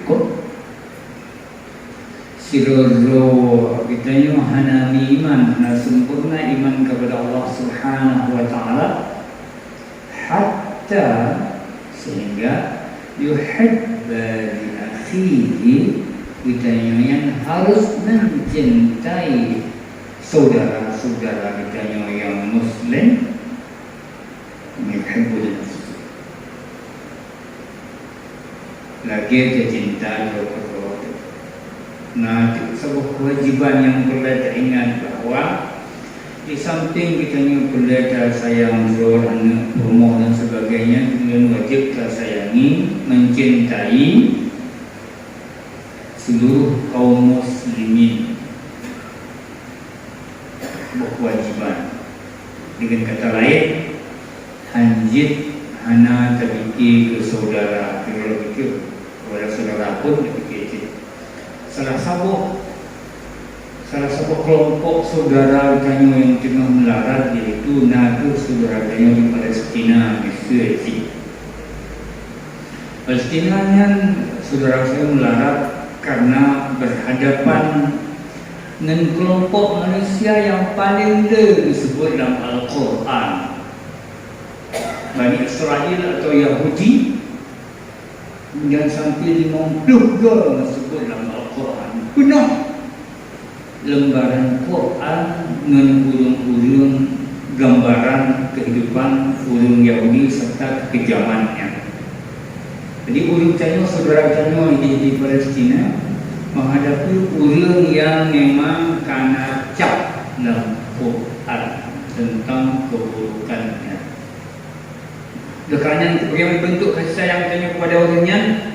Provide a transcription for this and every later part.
Kok siroro kita yang hanami iman, hana sempurna iman kepada Allah Subhanahu wa Ta'ala, hatta sehingga yuhibba li akhihi, kita yang harus mencintai saudara-saudara kita yang Muslim, yuhibbul lagi dia cinta kepada. Nah, sebuah kewajiban yang perlu kita ingat bahawa di samping kita perlu sayang anak, rumah dan sebagainya, kemudian wajib kita sayangi, mencintai seluruh kaum muslimin. Sebuah kewajiban. Dengan kata lain, hanjit hana terfikir ke saudara, kepada saudara pun terfikir. Salah satu kelompok saudara kita yang tengah melarat, iaitu nadu saudara kita di Palestina, di Suez. Palestina yang saudara saya melarat karena berhadapan dengan kelompok manusia yang paling disebut dalam Al-Quran, Bani Israel atau Yahudi. Kemudian sampai 50 disebut dalam Al-Quran. Penuh lembaran Quran dengan urung-urung gambaran kehidupan urung Yahudi serta kekejamannya. Jadi urung Cina, saudara Cina di Palestina menghadapi urung yang memang kena cap dalam Quran tentang keburukannya. Kerana bagaimana bentuk kasih sayang kita kepada orangnya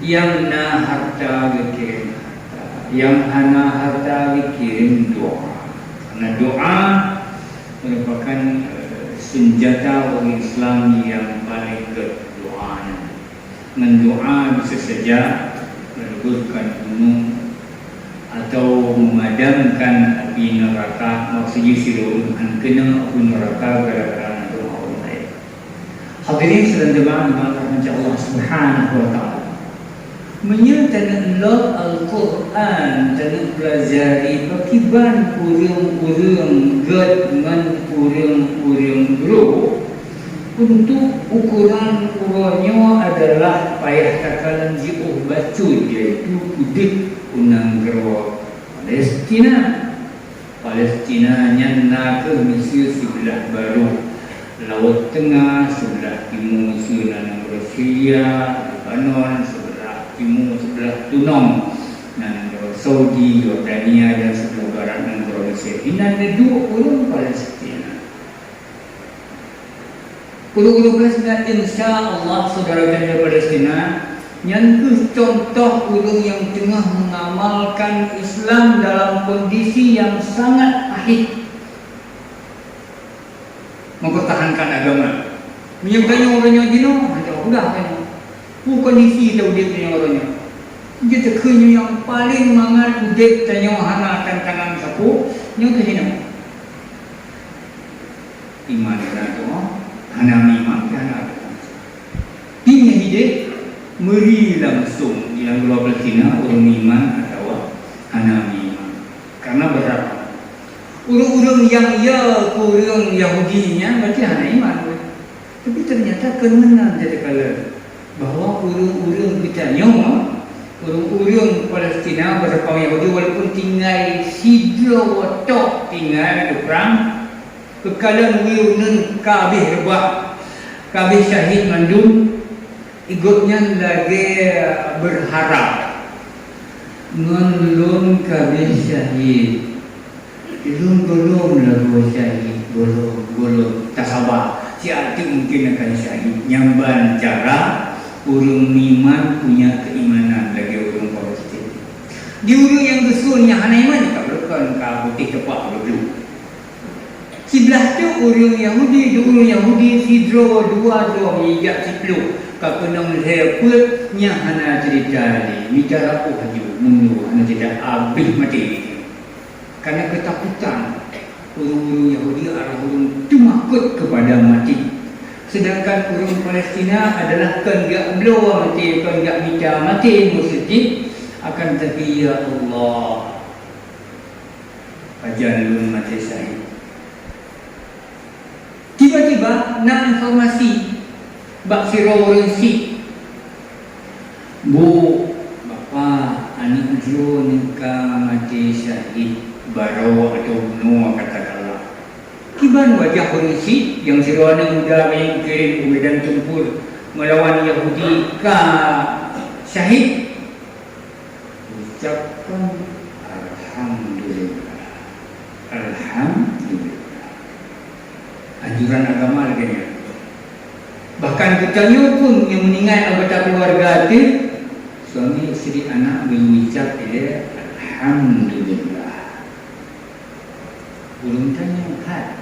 yang na harta bikin, yang hana harta bikin doa. Karena doa merupakan senjata orang Islam yang paling berdoa. Dengan doa bisa saja meleburkan gunung atau memadamkan api neraka. Maksudnya silakan kena api neraka gara-gara hadirin sedang dimana Allah Subhanahu wa Ta'ala menyertakan Al-Quran dan pelajari pakiban urung-urung gad dengan urung-urung bro untuk ukuran urangnya adalah payah takalan jiuh batu, iaitu kudik unang gerwa Palestina nyana ke Mesir sebelah baru, Laut Tengah sebelah timur Syria, Syria, Lebanon sebelah timur, sebelah Tunong, dan Saudi, Yordania dan sebelah barat negara Mesir. Ini ada dua urung Palestina. Urung Palestina, insya Allah saudara-saudara Palestina, yang contoh urung yang tengah mengamalkan Islam dalam kondisi yang sangat pahit, mempertahankan agama. Menyebutnya orangnya gino, macam udah kan. Kondisi tahu dia punya orangnya. Dia terkenya yang paling mangat udek tanya hana tantangan sapu, nyo ke sini. Iman itu, hana iman hana. Timnya hidup meri langsung di luar Palestina orang iman atau hana iman. Karena berapa? Urung-urung yang urung Yahudinya berarti hana iman. Tapi ternyata kemenang jadi kala bahawa urung-urung kita nyawa, urung-urung Palestina bersama Yahudi walaupun tinggal sidro watok tinggal di perang kekalan wiunan kabeh rebah, kabeh syahid mandum, ikutnya lagi berharap ngelun kabeh syahid. Belum lagu syahid, belum tak sabar. Siapa mungkin akan syahid. Nyamban cara urung iman punya keimanan lagi urung Palestin. Di urung yang gesurnya hana iman tak berkan ka putih tepak dulu. Sebelah tu urung Yahudi, urung Yahudi sidro dua hijab siplu. Kapenang leput nya hana cerita ni. Bicara apa haju mundur hana tidak habis mati. Karena ketakutan urung-urung Yahudi arah urung itu makut kepada mati. Sedangkan orang Palestina adalah kenggak blow mati, kenggak minta mati musjid. Akan tapi ya Allah, ajalun mati syahid. Tiba-tiba nak informasi bak siro orang si, bu bapa anak jo nikah mati syahid baro atau bunuh katakanlah. Kiban wajah orang si yang siro anak muda yang kirim ke medan tempur melawan Yahudi ka syahid, ucapkan alhamdulillah, alhamdulillah. Anjuran agama lagi. Bahkan ketanya pun yang meninggal anggota keluarga itu, suami isteri anak berucap dia alhamdulillah. Belum tanya kan?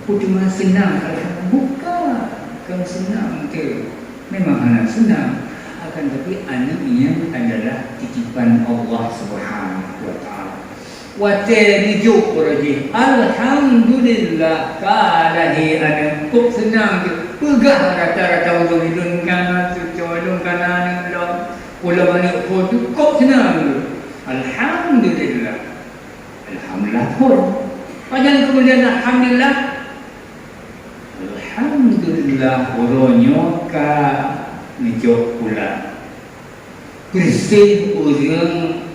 Aku cuma senang alhamdulillah. Bukan senang tu. Memang anak senang. Akan tapi anak ini adalah titipan Allah Subhanahu wa taala. Watarijuk raji alhamdulillah kalahi ada kok senang je pegah rata-rata orang hidung kanan hidung kanan ulama ni kok senang je alhamdulillah alhamdulillah pun panjang kemudian alhamdulillah orangnya ka ngejok pula bersih orang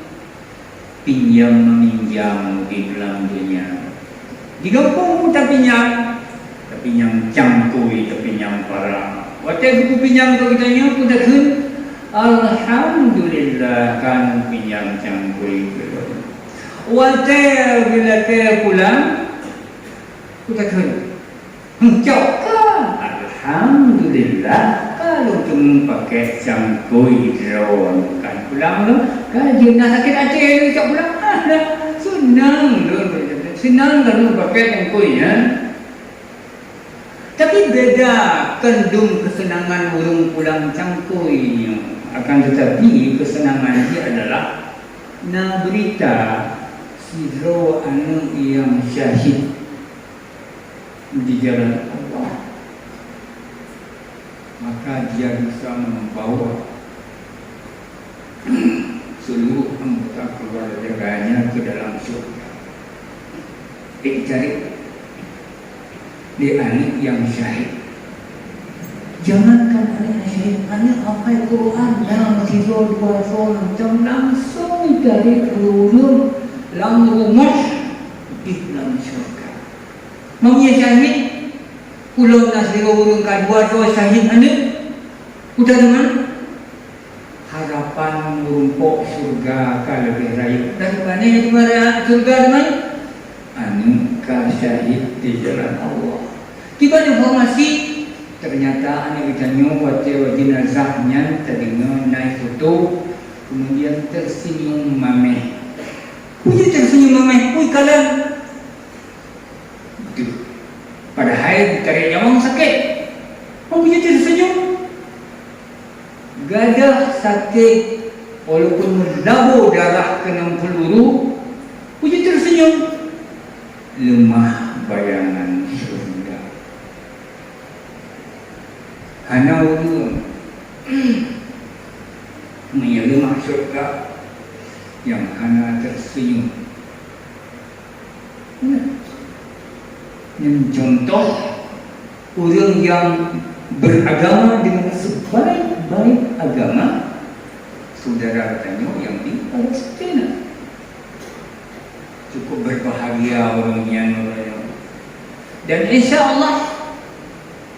pinjam meminjam di dalam dunia. Di kampung pun tak pinjam cangkui, tak pinjam parang. Waktu buku pinjam ke kitanya pun tak kun. Alhamdulillah kan pinjam cangkui. Waktu bila ke pulang, pun tak kun. Cok kan? Alhamdulillah. Kalau cuma pakai cangkui drone kan pulang tu, kan jenazah sakit hati dia cak pulang, dah senang lalu pakai cangkui ya. Tapi beda kandung kesenangan burung pulang cangkui. Akan tetapi kesenangan dia adalah na berita sidro anu yang syahid di jalan Allah. Maka dia bisa membawa seluruh anggota keluarganya ke dalam surga. Cari dia anak yang syahid. Jangankan anak syahid, anak hafal Quran dalam sifat dua macam langsung dari turun langsung di dalam surga. Maunya syahid pulau nasiro urung kadua dua syahid anak udah dengan harapan merumpuk surga ka lebih raya dari mana di mana surga dengan anu ka syahid di jalan Allah. Tiba informasi ternyata anak ditanya waktu jenazahnya terdengar naik foto kemudian tersenyum mameh. Punya tersenyum mameh, kalian padahal cari nyawang sakit. Punya tersenyum. Gadah sakit walaupun melabur darah ke 60 peluru, punya tersenyum. Lemah bayangan surga. Hana urun lemah surga yang hana tersenyum. Contoh orang yang beragama dengan sebaik-baik agama, saudara katanya yang di Palestina. Cukup berbahagia orangnya. Dan insya Allah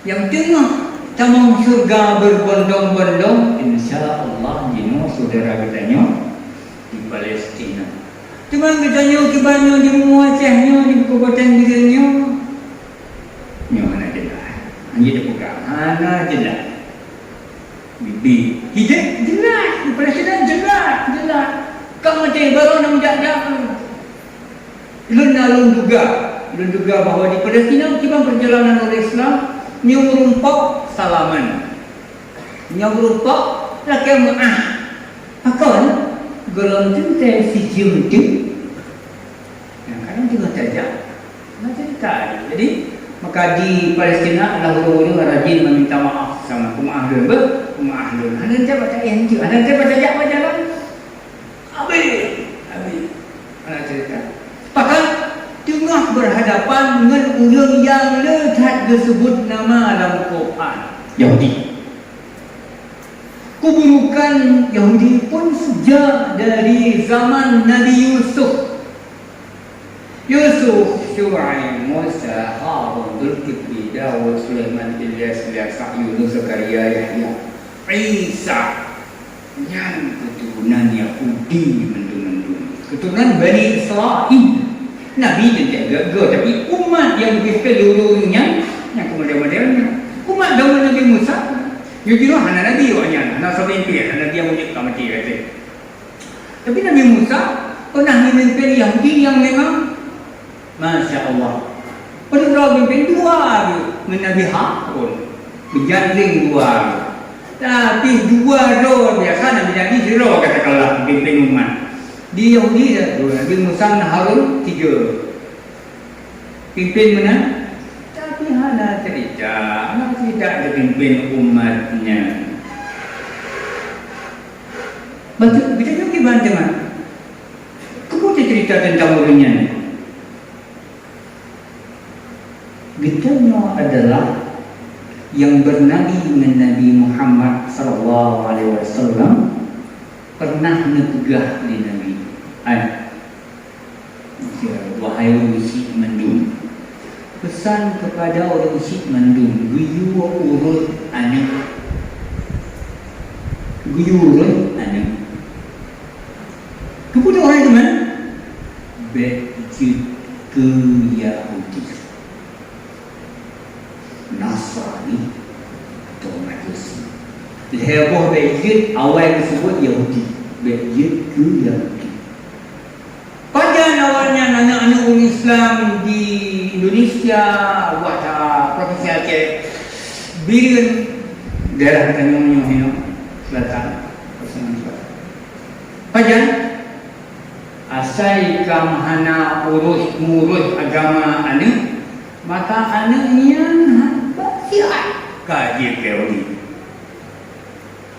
yang tengah tamang surga berbondong-bondong, insya Allah jino saudara katanya di Palestina. Cuma katanya kibannya di Acehnya, di kabupaten dirinya mana jelas hanya dia buka mana jelas bibi hidup jelas di Palestina jelas kamu mati baru nak menjak-jak lun duga bahawa di Palestina kita perjalanan oleh Islam yang merumpak salaman yang merumpak laki maaf akan gelontin si cium yang kadang juga tajam macam tadi. Jadi maka kadi Palestina adalah orang-orang rajin meminta maaf sama umat ahlun ada jabat yang tu ada jabat jalan habis ada cerita bahkan tengah berhadapan dengan orang yang lekat disebut nama dalam Quran Yahudi. Keburukan Yahudi pun sejak dari zaman Nabi Yusuf, Syuaib, Musa, Harun, Zulkifli, Dawud, Sulaiman, Ilyas, Yunus, Zakaria, Yahya, Isa, yang keturunan Yahudi mendung-mendung, keturunan Bani Israel. Nabi dan jaga, tapi umat yang lebih keluruhnya, yang kemudian-kemudiannya, umat zaman Nabi Musa. You kira hana Nabi wanya, hana sampai Nabi yang wujud mati kata. Tapi Nabi Musa pernah memimpin Yahudi yang memang Masya Allah. Pernah memimpin dua dengan Nabi Harun, berjanding dua. Tapi dua roh biasa Nabi zero katakanlah memimpin umat. Di Yahudi dua, Nabi Musa dan Harun tiga. Pimpin mana? Tapi hana cerita, tidak dipimpin umatnya. Betul, kita juga gimana teman? Kemudian cerita tentang orangnya. Betulnya adalah yang bernabi dengan Nabi Muhammad SAW pernah negah di Nabi. Wahai orang Syekh Mandum, pesan kepada orang Syekh Mandum, guyu urut anak. Kepada orang teman, bejit ke Yahudi, Nasrani atau Majusi. Heboh bejit awal disebut Yahudi, bejit ke Yahudi. Pada awalnya anak-anak orang Islam di Indonesia, buat Provinsi Aceh, Biren, daerah Tanjung Minyak Selatan, Pajan, asai kamhana urus agama ane, maka anaknya siap kaji teori.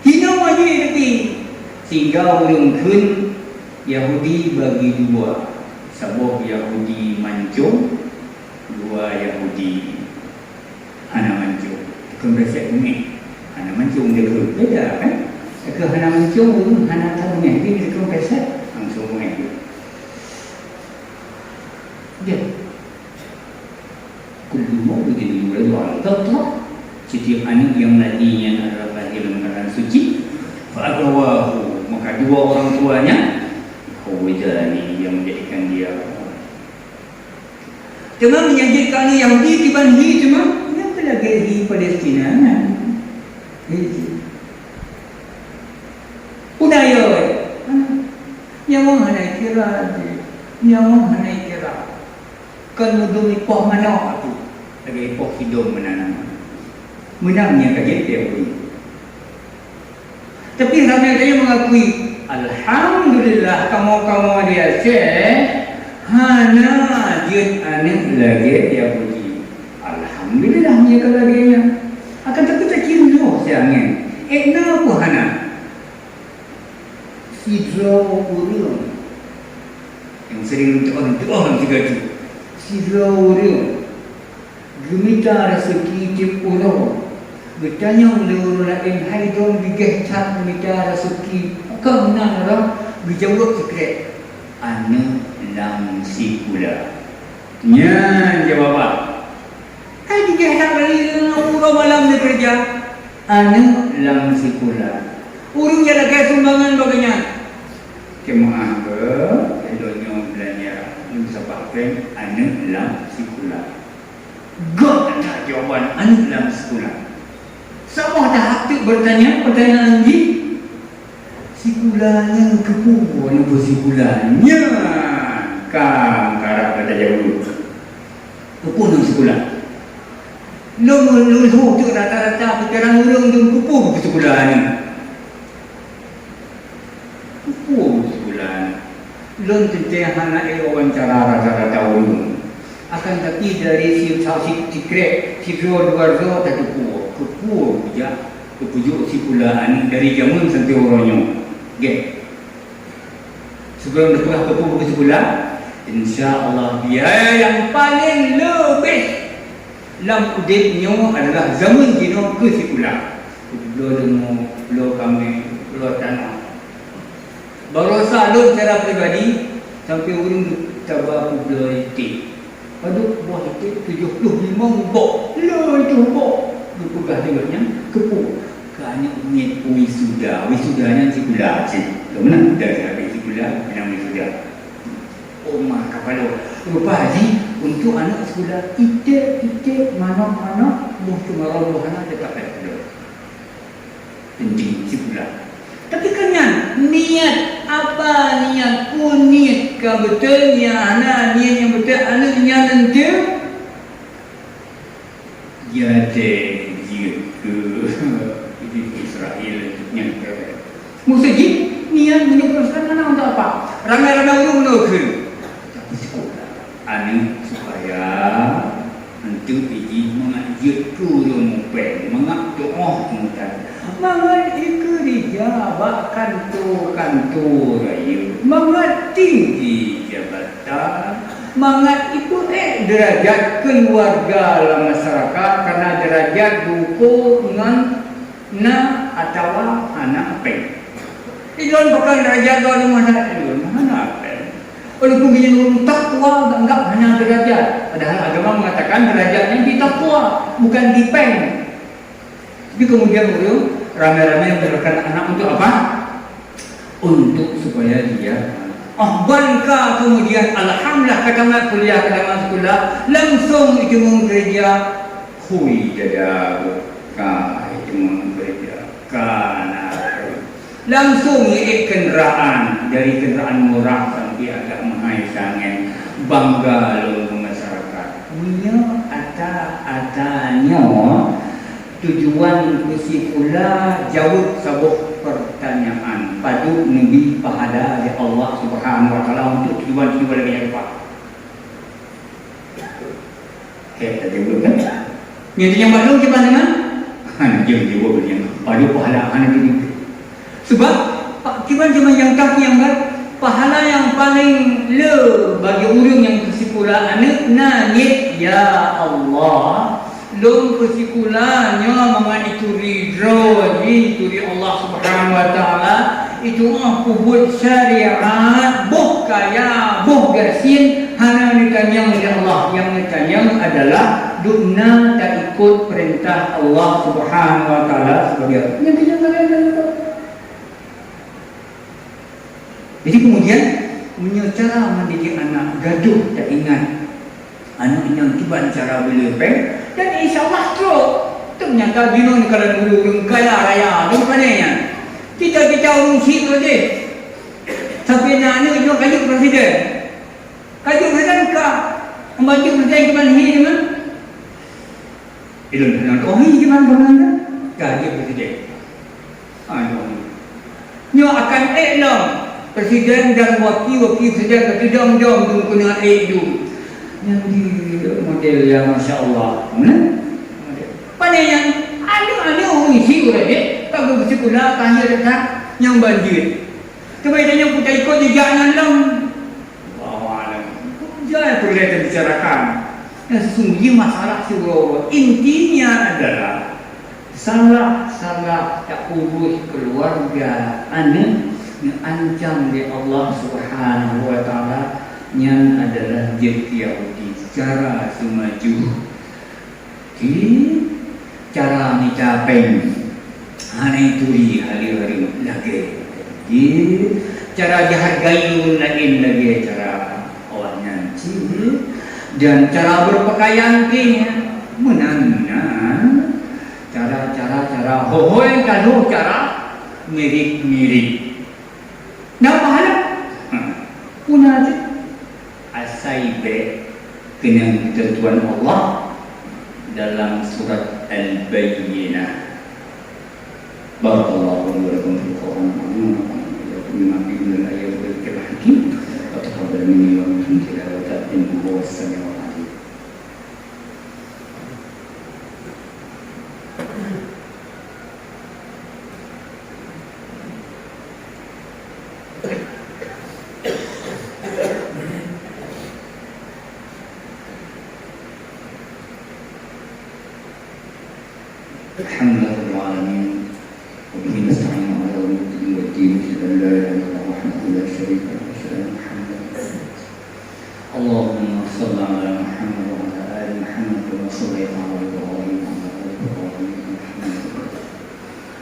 Hina wajib tapi sehingga orang kun Yahudi bagi dua, sebuah Yahudi mancung, dua Yahudi hana mancung. Konversi ini hana mancung dia berbeda kan? Ke hana mancung, hana tahu ni dia konversi langsung mengaku. Dia kullu begini berdoa tetap setiap anak yang nantinya adalah lahir dalam keadaan suci, fa'abawahu, maka dua orang tuanya Hawidani yang menjadikan dia cuma menyajikan Yahudi dibanding cuma yang berlagak di Palestina budaya yang mengenai kira kan mendung ipah mana tu lagi ipah hidung menanam menangnya kajian Yahudi. Tapi ramai saya mengakui Alhamdulillah kamu dia hana dia anak lagi Yahudi. Alhamdulillah dia kelaginya. Akan tapi tak kira siangnya. Apa hana? Sidraw urang. Yang sering orang juga tu. Sidraw urang. Gemita rezeki cip urang. Bertanya oleh orang lain, hai dong bigeh cat gemita rezeki. Kau menang orang berjawab sekret anak lam sikula. Nya jawab. Hai bigeh cat balik orang malam dia kerja. Anak lam sikula. Urung dia lagi sumbangan bagainya. Kemah ber, eloknya belanja. Ini bisa pakai anak lam sikula. God ada jawaban anak lam sikula. Sama dah hati bertanya pertanyaan lagi. Sikulanya kepuan apa sikulanya? Kam karap kata jauh. Kepuan apa sikulan? Lu tu rata-rata perkara orang tu kepuan apa sikulanya? Kepuan apa sikulan? Lu tentang anak wawancara rata-rata orang. Akan tapi dari si krek, si dua tak kepuh bija, kepujuk si pulaan dari jamun sampai orangnya. Okay. Sebelum lepas kepuh si pulaan, insya-Allah biaya yang paling lebih dalam udipnya adalah zaman dino ke si pulaan. Belum kami, belum tanah. Baru salur secara pribadi sampai urung tabah pula itu. Aduh, buah itu 75 bok. Lah itu bok. Dipegah tengoknya, kepu. Kerana umit wisuda. Wisudanya si gula cik. Kemana dah habis si gula, yang wisuda. Oh, mak kapal. Rupa haji, untuk anak sekolah, ite, mana, buah kemarau buah anak dekat pada. Penting si gula. Tapi kan niat apa niat pun niat ke betul yang anak niat yang betul anak niat nanti jadi ke itu Israel yang ke maksudnya niat menyebabkan anak untuk apa ramai-ramai orang menolak tapi sekolah anak supaya nanti pergi mengajut turun mupen mengak-doa kemudian mangat ikerja bak kantor raya mangat tinggi jabatan mangat itu derajat keluarga dalam masyarakat karena derajat buku dengan atau anak pen idon bukan derajat dalam masyarakat idon anak pen walaupun dia orang takwa enggak hanya derajat padahal agama mengatakan derajatnya di takwa bukan di pen tapi kemudian ramai-ramai yang berkat anak untuk apa? Untuk supaya dia bangka kemudian alhamdulillah katamat kuliah katamat sekolah langsung itu mengerja hui dada itu mengerja kana langsung ikut kenderaan dari kenderaan murah sampai agak menghaisangan bangga lalu masyarakat punya ada-adanya tujuan kursi pula jawab sebuah pertanyaan padu Nabi pahala dari Allah Subhanahu wa taala untuk tujuan-tujuan yang apa? Kita jawab kan? Yang maklum di mana? Dia jawab yang padu pahala anak ini. Sebab tujuan yang kaki yang pahala yang paling bagi orang yang kursi pula anak nangis ya Allah. Lom kesimpulannya mengenai itu ridho itu di Allah Subhanahu wa taala itu kubut syariat boh kaya boh gasin hanya ditanya oleh Allah yang ditanya adalah duna tak ikut perintah Allah Subhanahu wa taala sebagai yang jadi kemudian punya cara mendidik anak gaduh tak ingat anak yang tiba cara berlepeng dan insyaAllah ternyata bina ni kalau orang kaya raya dan panenya kita orang sibuk saja tapi nak anak itu kajuk presiden ke membantu presiden ke mana ini mana ilmu nak oh ini gimana bagaimana kajuk presiden nyo akan iklam presiden dan wakil presiden tidak jom kena itu yang di model yang Masya Allah pada yang ada orang isi orang tak bersekolah tanya dekat yang banjir kemudian yang kita ikut jejaknya dalam jangan perlu kita bicarakan yang sesungguhnya masalah surau intinya adalah salah tak urus keluarga anak yang ancam di Allah Subhanahu wa taala yang adalah Yahudi cara semaju cara mencapai hari turi hari-hari lagi cara dihargai lagi cara awalnya dan cara berpakaian menang cara hohoi kalau cara mirip nah pahala punya aja asaibe dengan ketentuan Allah dalam surat Al-Bayyinah. Barakallahu lakum fil Qur'an wa min al-ayati wal hakim wa taqabbal minni wa minkum tilawata innahu huwas samiul alim. الحمد لله رب العالمين وبه نستعين على امور الدين والدين اشهد ان لا اله الا الله وحده لا شريك له واشهد ان محمدا اللهم صل على محمد وعلى ال محمد كما صليت على ابراهيم وعلى ال ابراهيم انك حميد مجيد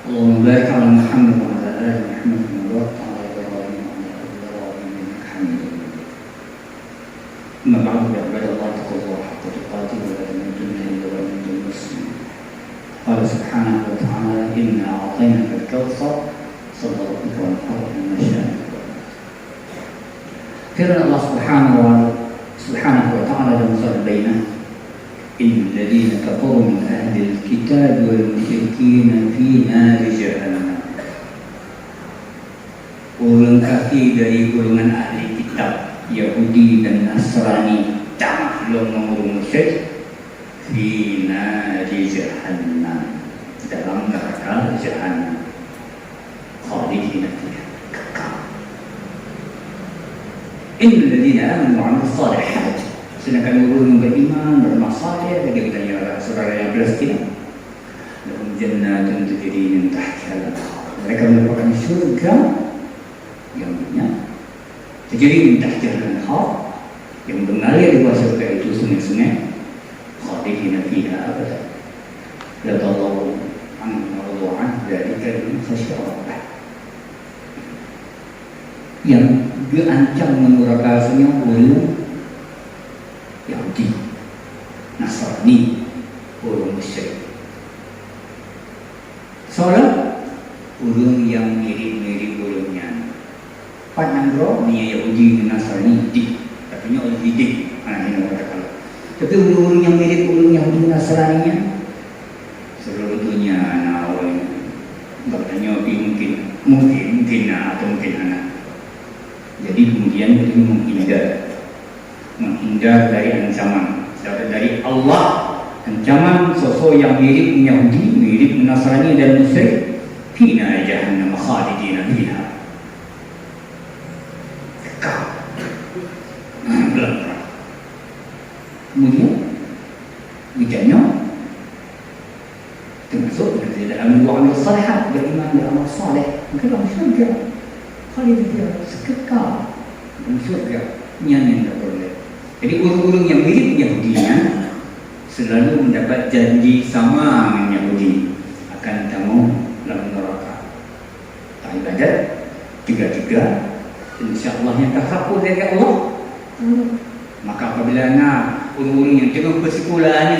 اللهم بارك على محمد وعلى ال محمد كما باركت على ابراهيم وعلى ال ابراهيم انك حميد مجيد اما بعد فعباد الله اتقوا الله حق تقاته ولا تموتن الا وانتم مسلمون قال سبحانه وتعالى إنا أعطيناك الكوثر صلى ربك وانحر إن شانك firman Allah subhanahu wa ta'ala dalam surah Al-Bayyinah innal ladzina kafaru min ahli al-kitab wal musyrikin fi nari jahannam. Orang kafir dari golongan ahli kitab Yahudi dan Nasrani taklum orang musyrik fi nari jahannam, dalam neraka jahannam, khalidina fiha, kekal. Innal ladzina amanu wa 'amilus shalihat, sedangkan orang yang beriman beramal saleh bagi kita saudara yang Palestina, lahum jannatun tajri min tahtiha al-anhar, mereka mendapatkan surga yang banyak tajri min tahtiha al-anhar, yang mengalir di bawah surga itu sungai-sungai, khalidina fiha abadan. Radallahu anhu wa radu anhu dzalika liman khashiya rabbah. Yang diancam menerakasanya oleh Yahudi, Nasrani, orang musyrik. Soalnya orang yang mirip-mirip orangnya. Panandro ni Yahudi Nasrani dik, tapi nya orang didik, anak kata. Tapi orang yang mirip orang Yahudi Nasrani-nya seluruh dunia anak awalnya. Katanya mungkin atau mungkin anak. Jadi kemudian kita menghindar dari ancaman dari Allah, ancaman sosok yang mirip Yahudi, mirip Nasrani dan musyrik, fina jahannam khalidina fiha, kekal. Kemudian ditanya termasuk tidak amal salihah, beriman beramal saleh, maka dalam syurga khalidina fiha, kekal dalam syurga, nyanyi tidak boleh. Jadi orang-orang yang mirip Yahudinya selalu mendapat janji sama dengan Yahudi akan kamu dalam neraka. Tak ibadat tiga-tiga, insya-Allah yang takabur dari Allah. Maka apabila orang-orang yang tengah persekolahannya